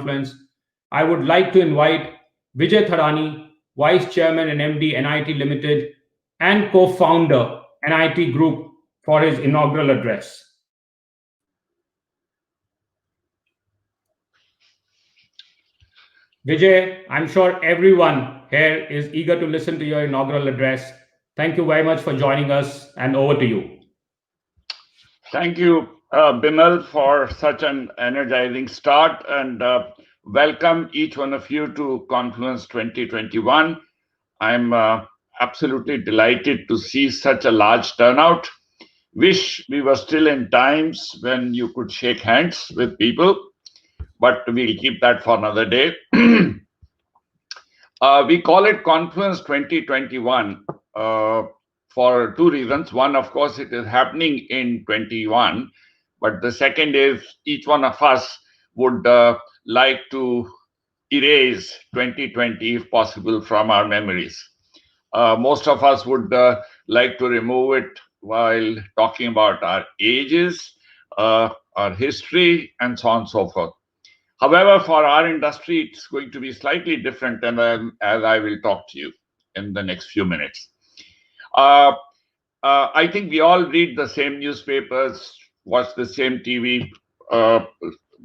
Confluence, I would like to invite Vijay Thadani, Vice Chairman and MD NIIT Ltd and co-founder NIIT Group for his inaugural address. Vijay, I'm sure everyone here is eager to listen to your inaugural address. Thank you very much for joining us, and over to you. Thank you, Bimal, for such an energizing start, and welcome each one of you to Confluence 2021. I'm absolutely delighted to see such a large turnout. Wish we were still in times when you could shake hands with people, but we'll keep that for another day. We call it Confluence 2021 for two reasons. One, of course, it is happening in 21, but the second is each one of us would like to erase 2020, if possible, from our memories. Most of us would like to remove it while talking about our ages, our history, and so on and so forth. However, for our industry, it's going to be slightly different, and as I will talk to you in the next few minutes. I think we all read the same newspapers, watch the same TV,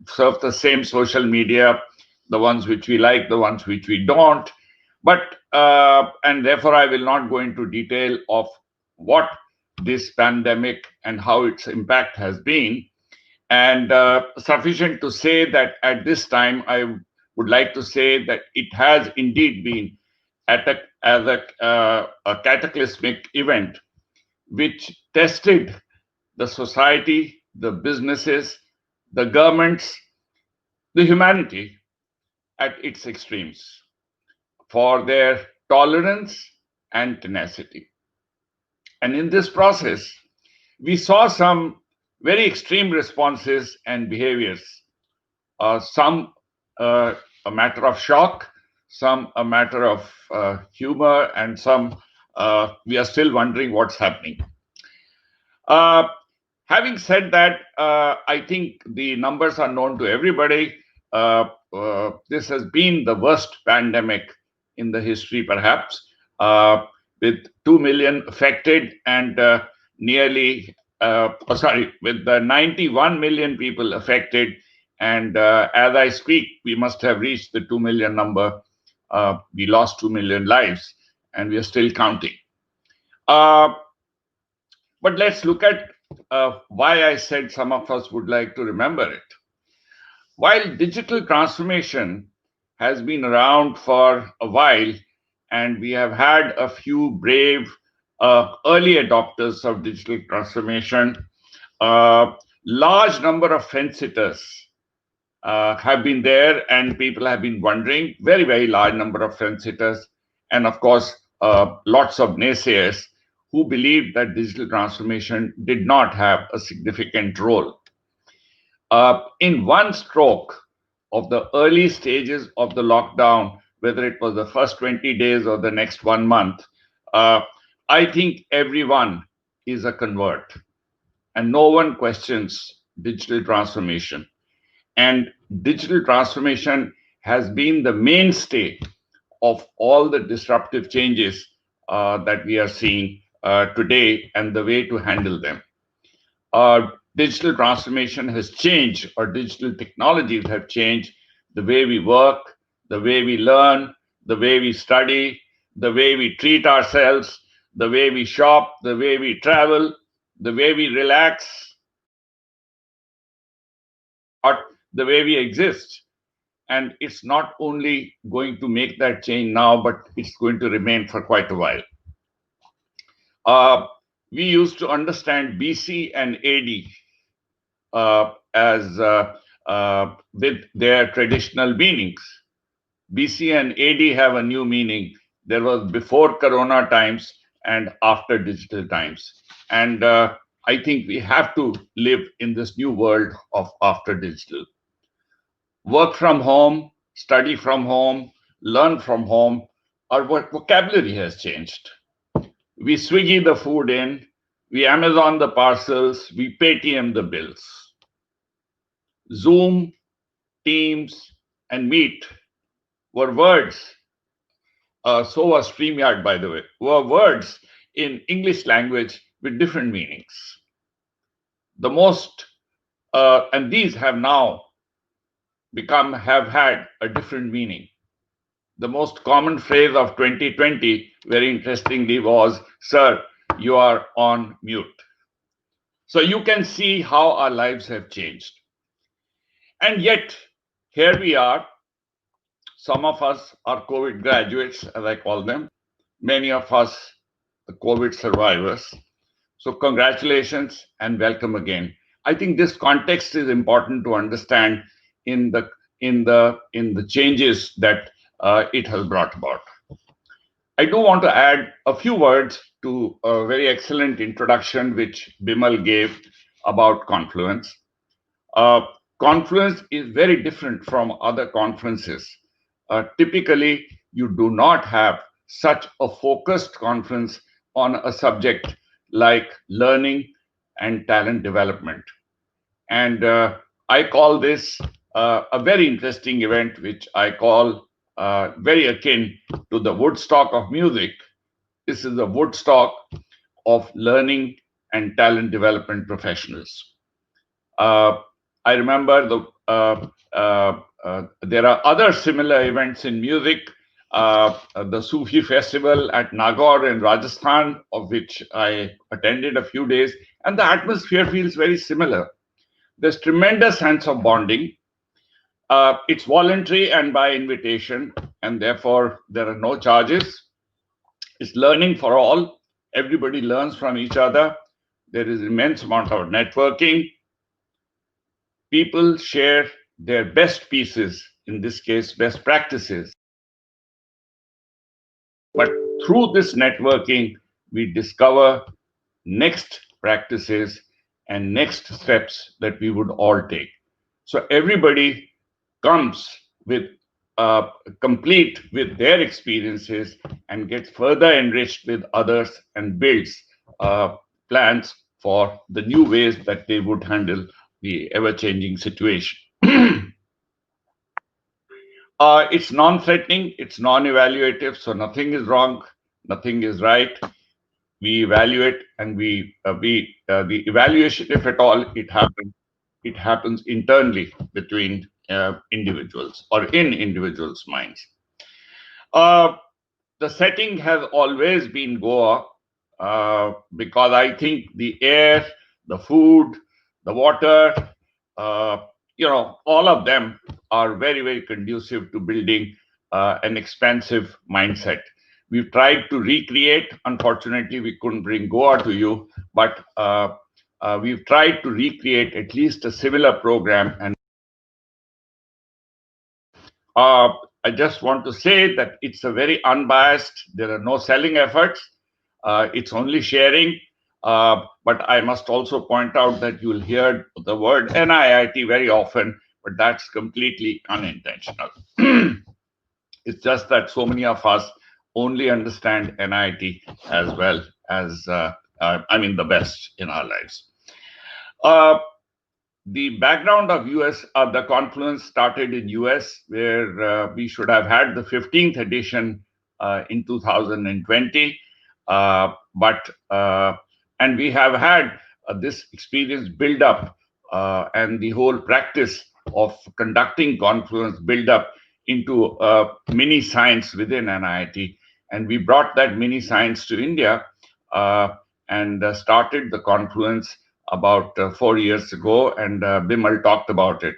surf the same social media, the ones which we like, the ones which we don't. But, and therefore, I will not go into detail of what this pandemic and how its impact has been. And sufficient to say that at this time, I would like to say that it has indeed been as a cataclysmic event which tested the society, the businesses, the governments, the humanity at its extremes for their tolerance and tenacity. And in this process, we saw some very extreme responses and behaviors. Some a matter of shock, some a matter of humor, and some we are still wondering what's happening. Having said that, I think the numbers are known to everybody. This has been the worst pandemic in the history, perhaps, with 2 million affected and with 91 million people affected. And as I speak, we must have reached the 2 million number. We lost 2 million lives, and we are still counting. But let's look at why I said some of us would like to remember it. While digital transformation has been around for a while, and we have had a few brave early adopters of digital transformation, large number of fence-sitters have been there, and people have been wondering, very, very large number of fence-sitters, and of course, lots of naysayers who believed that digital transformation did not have a significant role. In one stroke of the early stages of the lockdown, whether it was the first 20 days or the next 1 month, I think everyone is a convert, and no one questions digital transformation. And digital transformation has been the mainstay of all the disruptive changes that we are seeing today and the way to handle them. Digital transformation has changed, or digital technologies have changed the way we work, the way we learn, the way we study, the way we treat ourselves, the way we shop, the way we travel, the way we relax, or the way we exist. And it's not only going to make that change now, but it's going to remain for quite a while. We used to understand BC and AD as with their traditional meanings. BC and AD have a new meaning. There was before Corona times and after digital times. And I think we have to live in this new world of after digital. Work from home, study from home, learn from home, our vocabulary has changed. We Swiggy the food in, we Amazon the parcels, we Paytm the bills. Zoom, Teams, and meet were words. So was StreamYard, by the way, were words in English language with different meanings. The most, and these have now have had a different meaning. The most common phrase of 2020, very interestingly, was, "Sir, you are on mute." So you can see how our lives have changed. And yet, here we are. Some of us are COVID graduates, as I call them. Many of us, the COVID survivors. So congratulations and welcome again. I think this context is important to understand in the changes that it has brought about. I do want to add a few words to a very excellent introduction which Bimal gave about Confluence. Confluence is very different from other conferences. Typically, you do not have such a focused conference on a subject like learning and talent development. And I call this a very interesting event, which I call very akin to the Woodstock of music. This is the Woodstock of learning and talent development professionals. I remember there are other similar events in music. The Sufi festival at Nagaur in Rajasthan, of which I attended a few days, and the atmosphere feels very similar. There's tremendous sense of bonding. It's voluntary and by invitation, and therefore there are no charges. It's learning for all. Everybody learns from each other. There is immense amount of networking. People share their best pieces, in this case, best practices. But through this networking, we discover next practices and next steps that we would all take. So everybody comes with complete with their experiences and gets further enriched with others and builds plans for the new ways that they would handle the ever-changing situation. It's non-threatening, it's non-evaluative, so nothing is wrong, nothing is right. We evaluate, and the evaluation, if at all, it happens internally between individuals or in individuals' minds. The setting has always been Goa because I think the air, the food, the water, all of them are very, very conducive to building an expansive mindset. We've tried to recreate. Unfortunately, we couldn't bring Goa to you, but we've tried to recreate at least a similar program. And I just want to say that it's a very unbiased. There are no selling efforts. It's only sharing. But I must also point out that you'll hear the word NIIT very often, but that's completely unintentional. It's just that so many of us only understand NIIT as well as, the best in our lives. The background of US, the Confluence started in US, where we should have had the 15th edition in 2020. And we have had this experience build up and the whole practice of conducting Confluence build up into mini science within NIIT. And we brought that mini science to India and started the Confluence about 4 years ago, and Bimal talked about it.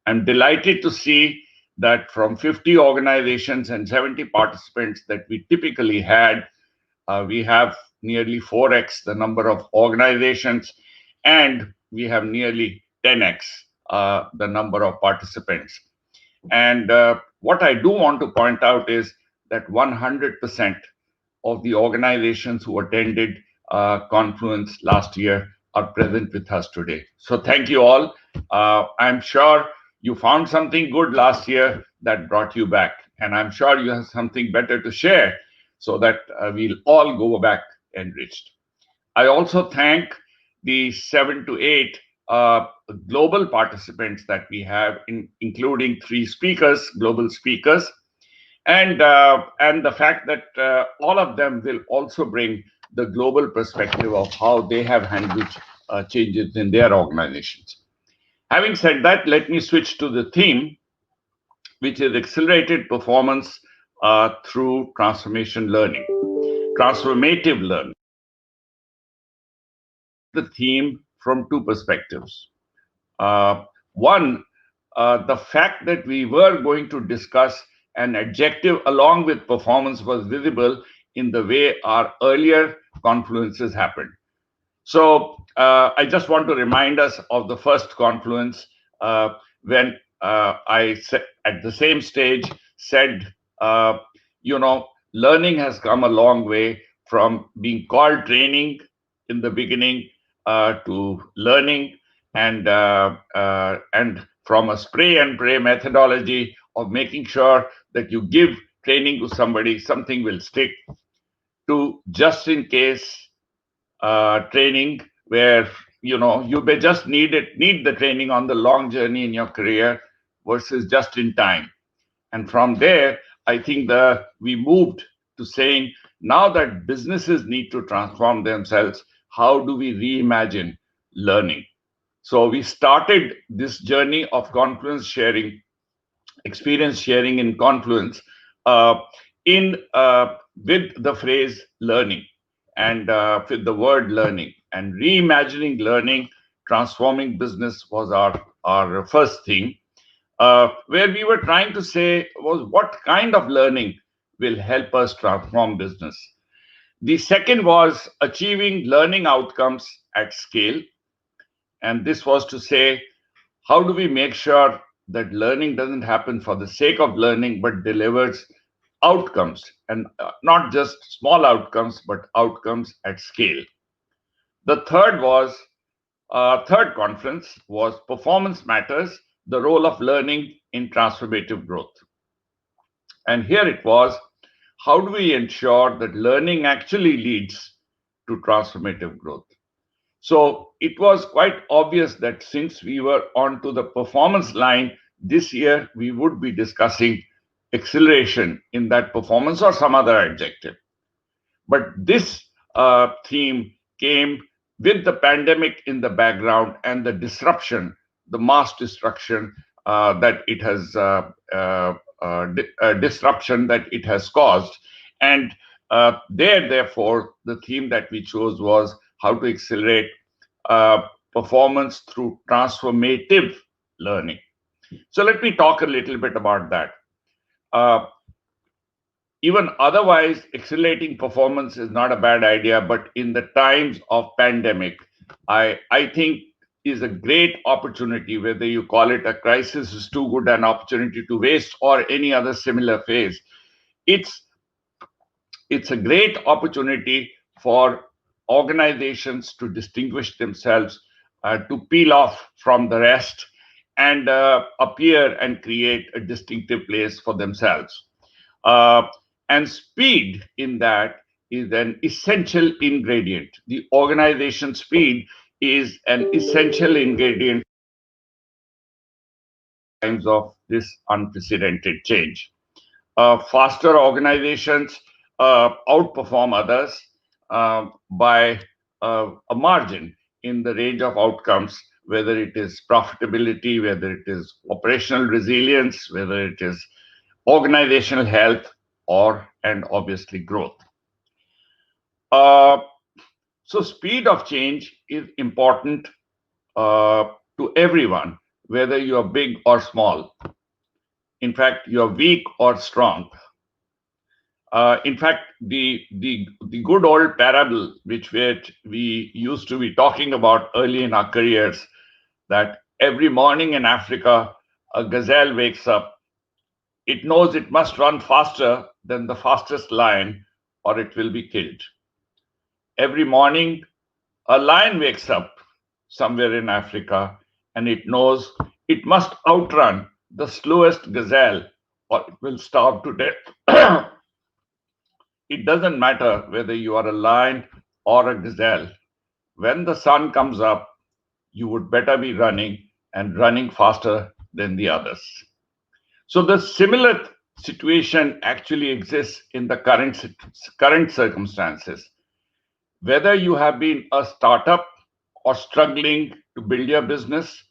I'm delighted to see that from 50 organizations and 70 participants that we typically had, we have nearly 4x the number of organizations, and we have nearly 10x the number of participants. And what I do want to point out is that 100% of the organizations who attended Confluence last year are present with us today. So thank you all. I'm sure you found something good last year that brought you back, and I'm sure you have something better to share so that we'll all go back enriched. I also thank the 7 to 8 global participants that we have, including 3 speakers, global speakers, and the fact that all of them will also bring the global perspective of how they have handled changes in their organizations. Having said that, let me switch to the theme, which is accelerated performance through transformation learning, transformative learning. The theme from 2 perspectives. One, the fact that we were going to discuss an adjective along with performance was visible in the way our earlier confluences happened. So I just want to remind us of the first confluence when I said, at the same stage said, learning has come a long way from being called training in the beginning to learning, and from a spray and pray methodology of making sure that you give training to somebody, something will stick, to just in case training, where you may just need the training on the long journey in your career versus just in time. And from there, I think we moved to saying, now that businesses need to transform themselves, how do we reimagine learning? So we started this journey of Confluence sharing, experience sharing in Confluence, in with the phrase learning, and with the word learning, and reimagining learning, transforming business was our first thing, where we were trying to say was what kind of learning will help us transform business. The second was achieving learning outcomes at scale, and this was to say, how do we make sure that learning doesn't happen for the sake of learning, but delivers outcomes, and not just small outcomes, but outcomes at scale. The third conference was Performance Matters, the role of learning in transformative growth. And here it was, how do we ensure that learning actually leads to transformative growth? So it was quite obvious that since we were onto the performance line, this year we would be discussing acceleration in that performance or some other adjective. But this theme came with the pandemic in the background and the disruption, the mass destruction that it has disruption that it has caused. And therefore, the theme that we chose was how to accelerate performance through transformative learning. So let me talk a little bit about that. Even otherwise, accelerating performance is not a bad idea, but in the times of pandemic, I think is a great opportunity, whether you call it a crisis is too good an opportunity to waste or any other similar phase. It's a great opportunity for organizations to distinguish themselves, to peel off from the rest, and appear and create a distinctive place for themselves. And speed in that is an essential ingredient. The organization speed is an essential ingredient in times of this unprecedented change. Faster organizations outperform others by a margin in the range of outcomes, whether it is profitability, whether it is operational resilience, whether it is organizational health, and obviously growth. So speed of change is important to everyone, whether you are big or small. In fact, you are weak or strong. In fact, the good old parable which we used to be talking about early in our careers, that every morning in Africa, a gazelle wakes up. It knows it must run faster than the fastest lion or it will be killed. Every morning, a lion wakes up somewhere in Africa and it knows it must outrun the slowest gazelle or it will starve to death. It doesn't matter whether you are a lion or a gazelle. When the sun comes up, you would better be running and running faster than the others. So the similar situation actually exists in the current circumstances. Whether you have been a startup or struggling to build your business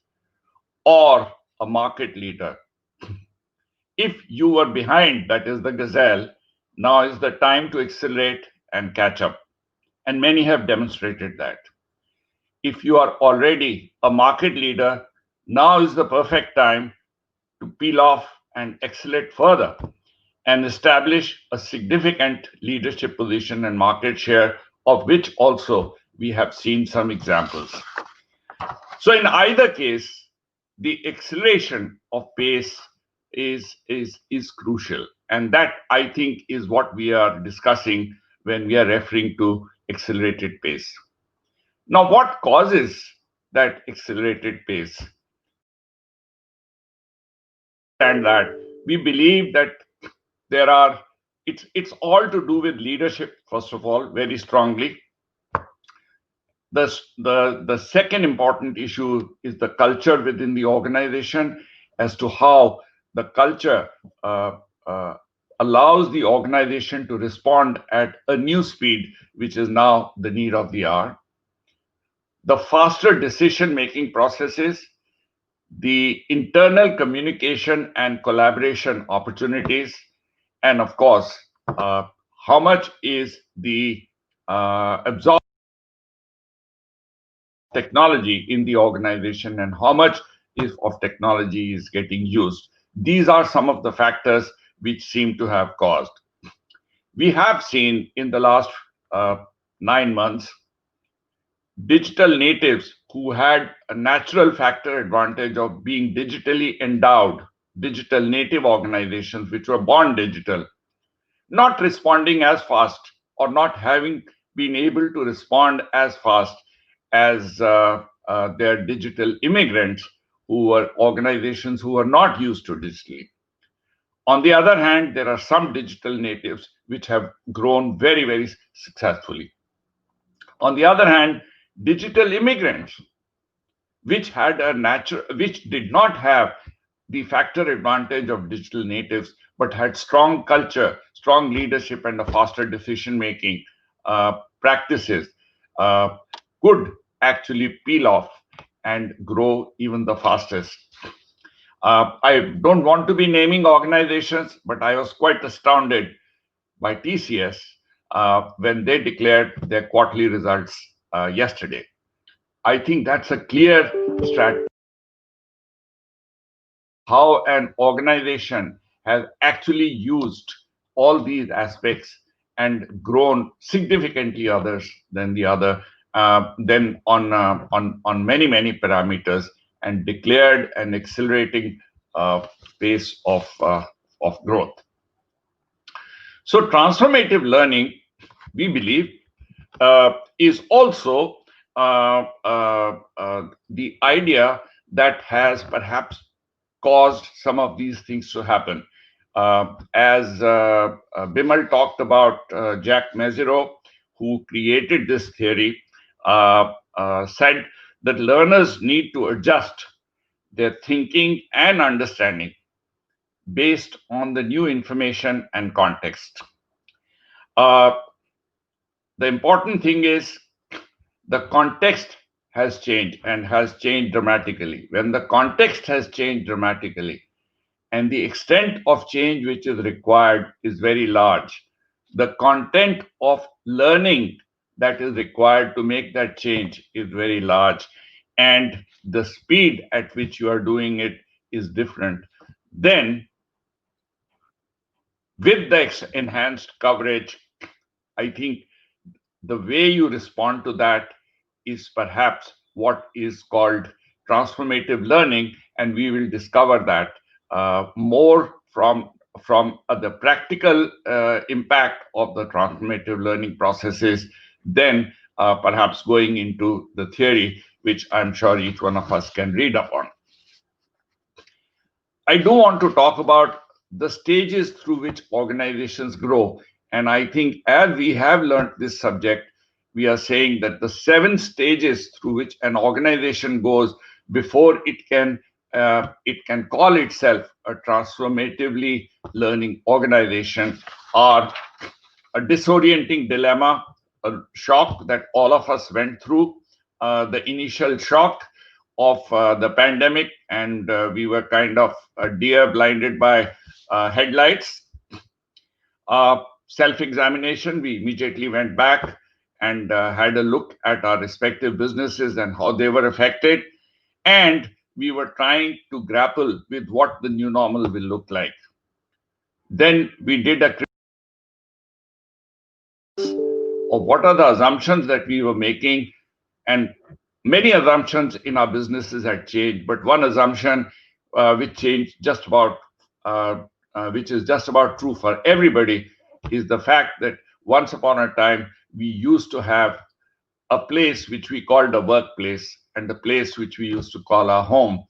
or a market leader, if you were behind, that is the gazelle, now is the time to accelerate and catch up. And many have demonstrated that. If you are already a market leader, now is the perfect time to peel off and accelerate further and establish a significant leadership position and market share, of which also we have seen some examples. So in either case, the acceleration of pace is crucial. And that, I think, is what we are discussing when we are referring to accelerated pace. Now, what causes that accelerated pace? And that we believe that it's all to do with leadership, first of all, very strongly. The second important issue is the culture within the organization, as to how the culture allows the organization to respond at a new speed, which is now the need of the hour. The faster decision-making processes, the internal communication and collaboration opportunities, and of course, how much is the absorption technology in the organization and how much of technology is getting used. These are some of the factors which seem to have caused. We have seen in the last 9 months, digital natives who had a natural factor advantage of being digitally endowed, digital native organizations which were born digital, not responding as fast or not having been able to respond as fast as their digital immigrants who were organizations who were not used to digitally. On the other hand, there are some digital natives which have grown very, very successfully. On the other hand, digital immigrants, which did not have the factor advantage of digital natives, but had strong culture, strong leadership, and a faster decision-making practices, could actually peel off and grow even the fastest. I don't want to be naming organizations, but I was quite astounded by TCS when they declared their quarterly results yesterday. I think that's a clear strategy how an organization has actually used all these aspects and grown significantly others than the other, then on many parameters, and declared an accelerating pace of growth. So transformative learning, we believe, is also the idea that has perhaps caused some of these things to happen. As Bimal talked about, Jack Mezirow, who created this theory, said that learners need to adjust their thinking and understanding based on the new information and context. The important thing is the context has changed and has changed dramatically. When the context has changed dramatically and the extent of change which is required is very large, the content of learning that is required to make that change is very large, and the speed at which you are doing it is different, then with the enhanced coverage, I think the way you respond to that is perhaps what is called transformative learning, and we will discover that more from the practical impact of the transformative learning processes, then perhaps going into the theory, which I'm sure each one of us can read up on. I do want to talk about the stages through which organizations grow, and I think as we have learned this subject, we are saying that the 7 stages through which an organization goes before it can call itself a transformatively learning organization are a disorienting dilemma, a shock that all of us went through, the initial shock of the pandemic, and we were kind of deer blinded by headlights. Self-examination, we immediately went back and had a look at our respective businesses and how they were affected. And we were trying to grapple with what the new normal will look like. Then we did a of what are the assumptions that we were making, and many assumptions in our businesses had changed, but one assumption which changed just about which is just about true for everybody is the fact that once upon a time we used to have a place which we called a workplace and a place which we used to call our home.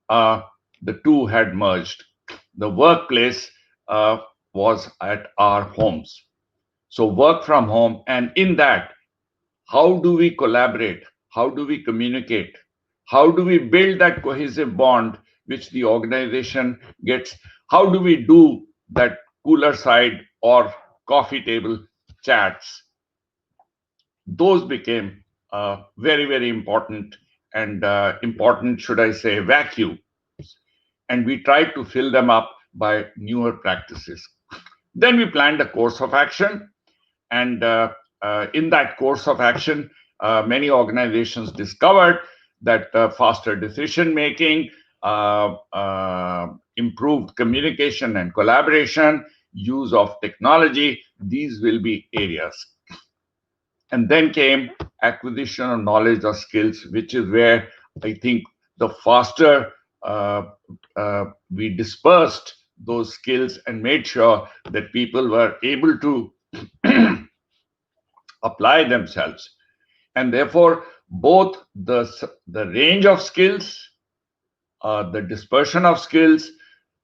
The two had merged. The workplace was at our homes. So work from home, and in that, how do we collaborate? How do we communicate? How do we build that cohesive bond which the organization gets? How do we do that cooler side or coffee table chats? Those became very, very important, and important, should I say, vacuum. And we tried to fill them up by newer practices. Then we planned a course of action. And in that course of action, many organizations discovered that faster decision making, improved communication and collaboration, use of technology, these will be areas. And then came acquisition of knowledge or skills, which is where I think the faster we dispersed those skills and made sure that people were able to apply themselves. And therefore, both the range of skills, the dispersion of skills,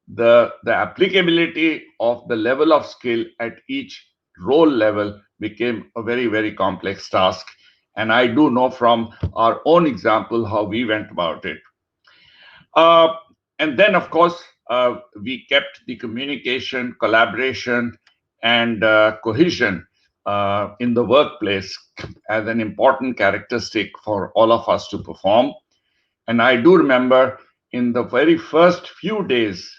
the applicability of the level of skill at each role level became a very, very complex task. And I do know from our own example how we went about it. And then, of course, we kept the communication, collaboration, and cohesion in the workplace as an important characteristic for all of us to perform. And I do remember in the very first few days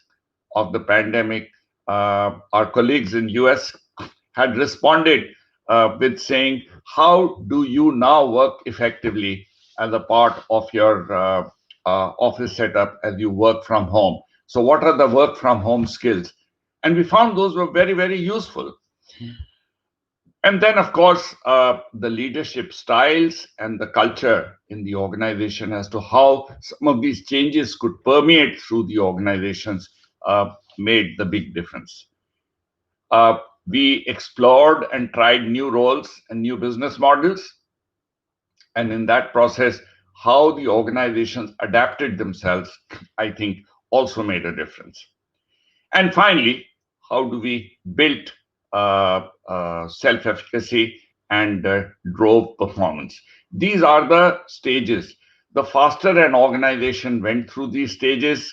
of the pandemic, our colleagues in US had responded with saying, how do you now work effectively as a part of your office setup as you work from home? So what are the work from home skills? And we found those were very, very useful. And then, of course, the leadership styles and the culture in the organization as to how some of these changes could permeate through the organizations made the big difference. We explored and tried new roles and new business models. And in that process, how the organizations adapted themselves, I think, also made a difference. And finally, how do we build self-efficacy and drove performance? These are the stages. The faster an organization went through these stages,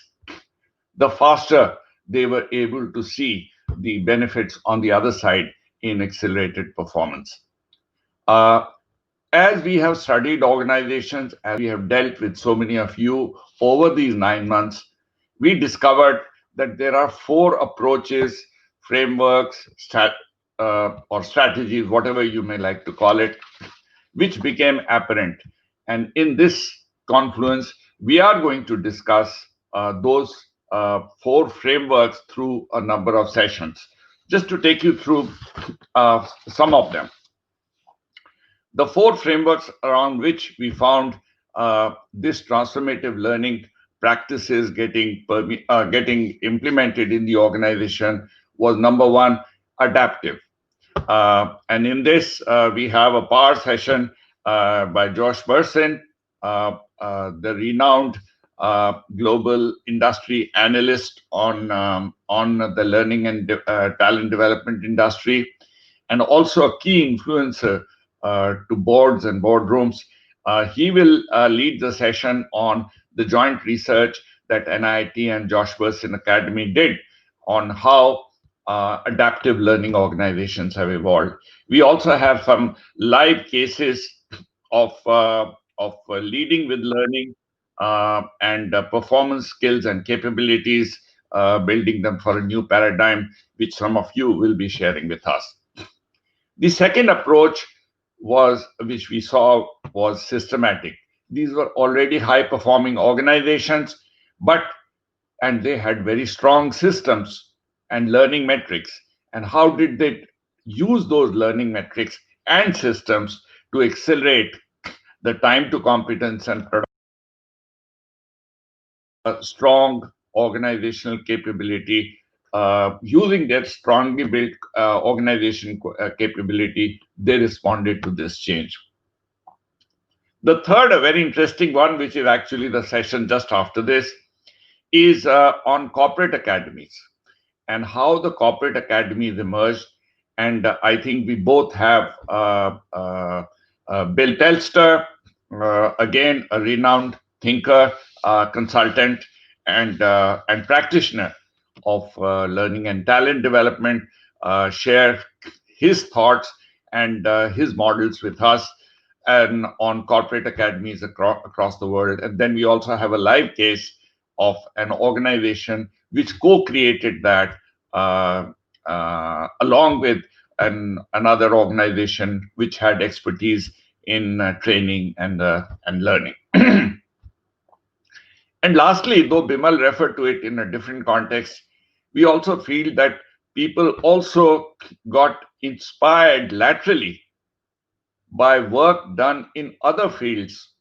the faster they were able to see the benefits on the other side in accelerated performance. As we have studied organizations, as we have dealt with so many of you over these 9 months, we discovered that there are 4 approaches, frameworks, or strategies, whatever you may like to call it, which became apparent. And in this Confluence, we are going to discuss those 4 frameworks through a number of sessions. Just to take you through some of them. The 4 frameworks around which we found this transformative learning practices getting implemented in the organization was, number 1, adaptive. And in this, we have a power session by Josh Bersin, the renowned global industry analyst on the learning and talent development industry, and also a key influencer to boards and boardrooms. He will lead the session on the joint research that NIIT and Josh Bersin Academy did on how adaptive learning organizations have evolved. We also have some live cases of leading with learning and performance skills and capabilities, building them for a new paradigm, which some of you will be sharing with us. The second approach which we saw, was systematic. These were already high-performing organizations, and they had very strong systems and learning metrics. And how did they use those learning metrics and systems to accelerate the time to competence and strong organizational capability? Using their strongly built organization capability, they responded to this change. The third, a very interesting one, which is actually the session just after this, is on corporate academies and how the corporate academies emerged. And I think we both have Bill Telster, again a renowned thinker, consultant, and practitioner of learning and talent development, share his thoughts and his models with us and on corporate academies across the world. And then we also have a live case of an organization which co-created that along with another organization which had expertise in training and learning. And lastly, though Bimal referred to it in a different context, we also feel that people also got inspired laterally by work done in other fields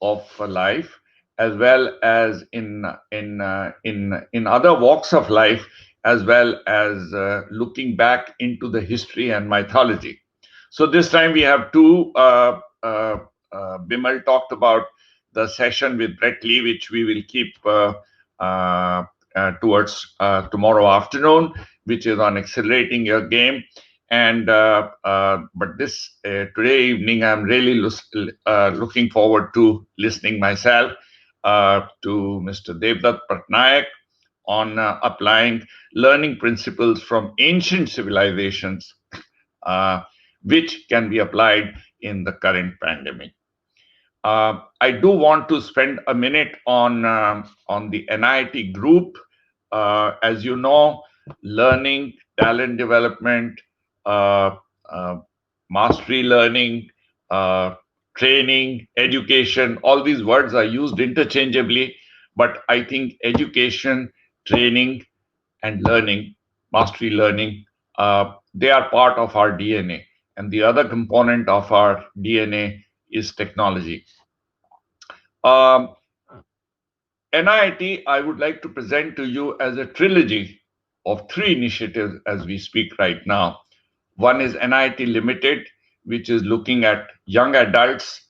of life, as well as in other walks of life, as well as looking back into the history and mythology. So this time we have two. Bimal talked about the session with Brett Lee, which we will keep towards tomorrow afternoon, which is on accelerating your game. And but this today evening, I'm really looking forward to listening myself to Mr. Devdutt Pattanaik on applying learning principles from ancient civilizations, which can be applied in the current pandemic. I do want to spend a minute on the NIIT group. As you know, learning, talent development, mastery learning, training, education, all these words are used interchangeably, but I think education, training, and learning, mastery learning, they are part of our DNA. And the other component of our DNA is technology. NIIT, I would like to present to you as a trilogy of 3 initiatives as we speak right now. One is NIIT Limited, which is looking at young adults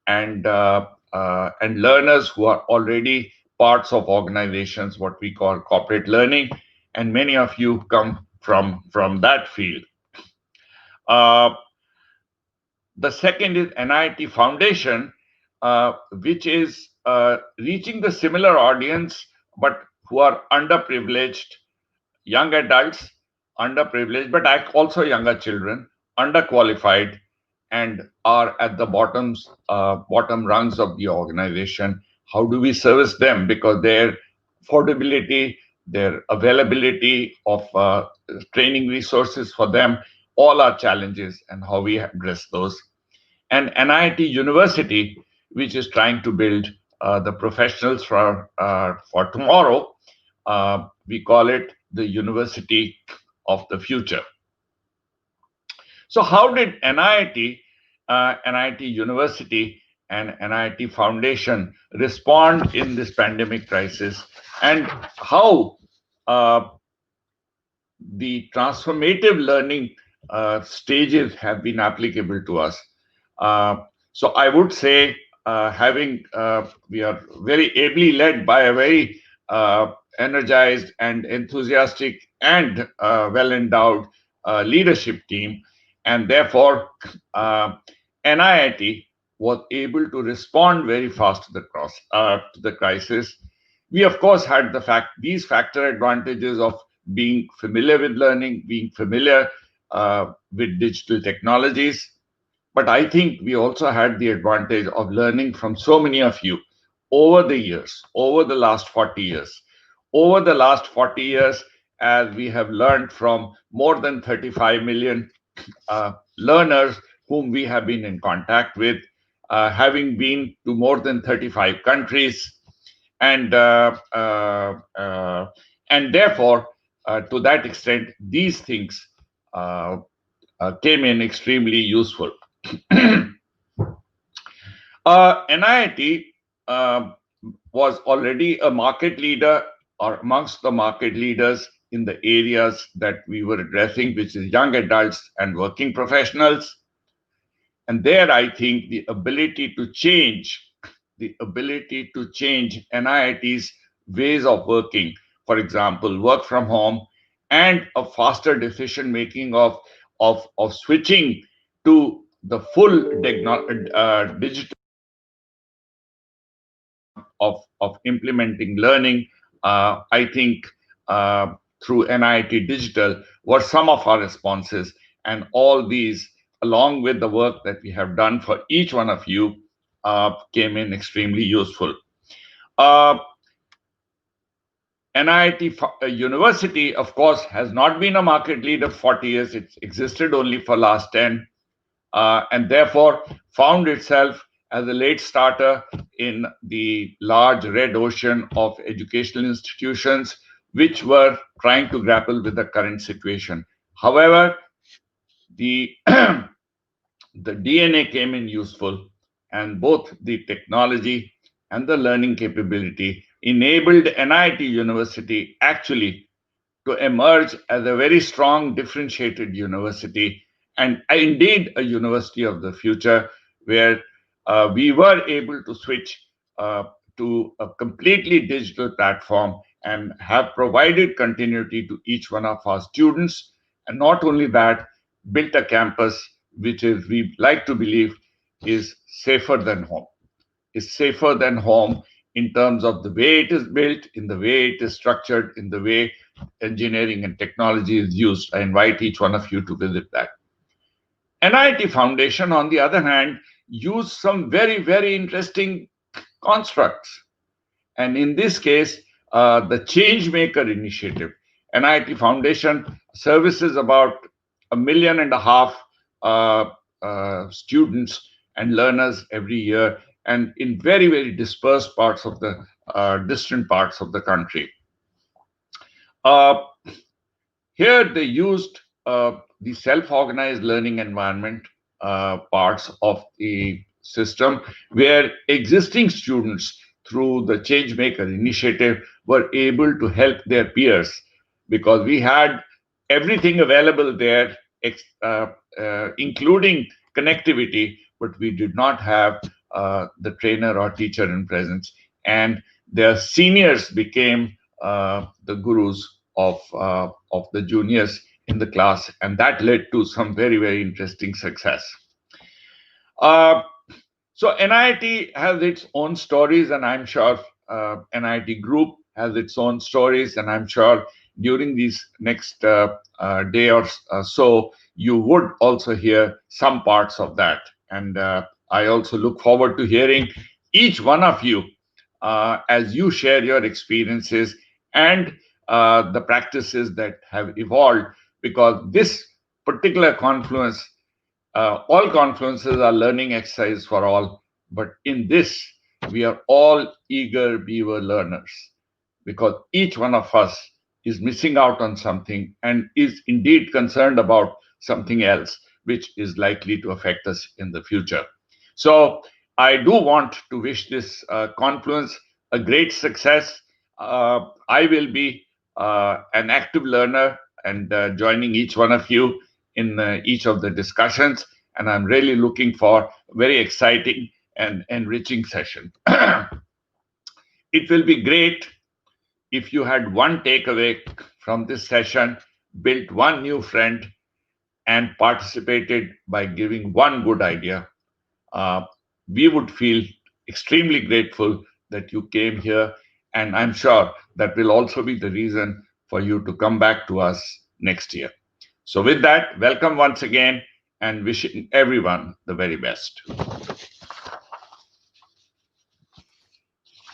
and learners who are already parts of organizations, what we call corporate learning, and many of you come from that field. The second is NIIT Foundation, which is reaching the similar audience, but who are underprivileged, young adults, underprivileged, but also younger children, underqualified, and are at the bottom rungs of the organization. How do we service them? Because their affordability, their availability of training resources for them, all are challenges, and how we address those. And NIIT University, which is trying to build the professionals for tomorrow. We call it the University of the Future. So how did NIIT, NIIT University, and NIIT Foundation respond in this pandemic crisis, and how the transformative learning stages have been applicable to us? So I would say, we are very ably led by a very energized and enthusiastic and well-endowed leadership team, and therefore NIIT was able to respond very fast to the crisis. We, of course, had these factor advantages of being familiar with learning, being familiar with digital technologies. But I think we also had the advantage of learning from so many of you over the years, over the last 40 years. Over the last 40 years, as we have learned from more than 35 million learners whom we have been in contact with, having been to more than 35 countries, and therefore, to that extent, these things came in extremely useful. NIIT was already a market leader or amongst the market leaders in the areas that we were addressing, which is young adults and working professionals. And there, I think the ability to change NIIT's ways of working, for example, work from home, and a faster decision making of switching to the full digital of implementing learning, I think through NIIT Digital were some of our responses. And all these, along with the work that we have done for each one of you, came in extremely useful. NIIT University, of course, has not been a market leader for 40 years. It's existed only for last 10, and therefore found itself as a late starter in the large red ocean of educational institutions which were trying to grapple with the current situation. However, the the DNA came in useful, and both the technology and the learning capability enabled NIIT University actually to emerge as a very strong, differentiated university, and indeed a university of the future, where we were able to switch to a completely digital platform and have provided continuity to each one of our students. And not only that, built a campus which is, we like to believe, is safer than home. Is safer than home in terms of the way it is built, in the way it is structured, in the way engineering and technology is used. I invite each one of you to visit that. NIIT Foundation, on the other hand, used some very, very interesting constructs. And in this case, the Changemaker initiative. NIIT Foundation services about 1.5 million students and learners every year, and in very, very dispersed parts of the distant parts of the country. Here they used the self-organized learning environment parts of the system, where existing students, through the Changemaker initiative, were able to help their peers, because we had everything available there, including connectivity, but we did not have the trainer or teacher in presence. And their seniors became the gurus of the juniors in the class, and that led to some very, very interesting success. So NIIT has its own stories, and I'm sure NIIT Group has its own stories, and I'm sure during these next day or so, you would also hear some parts of that. And I also look forward to hearing each one of you as you share your experiences and the practices that have evolved, because this particular Confluence, all Confluences are learning exercise for all, but in this, we are all eager beaver learners, because each one of us is missing out on something and is indeed concerned about something else, which is likely to affect us in the future. So I do want to wish this Confluence a great success. I will be an active learner and joining each one of you in each of the discussions, and I'm really looking for a very exciting and enriching session. It will be great if you had one takeaway from this session, built one new friend, and participated by giving one good idea. we would feel extremely grateful that you came here. And I'm sure that will also be the reason for you to come back to us next year. So, with that, welcome once again and wishing everyone the very best.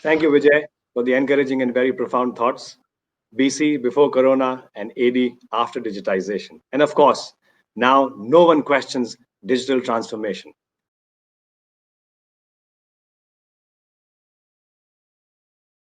Thank you, Vijay, for the encouraging and very profound thoughts. BC before Corona and AD after digitization. And of course, now no one questions digital transformation.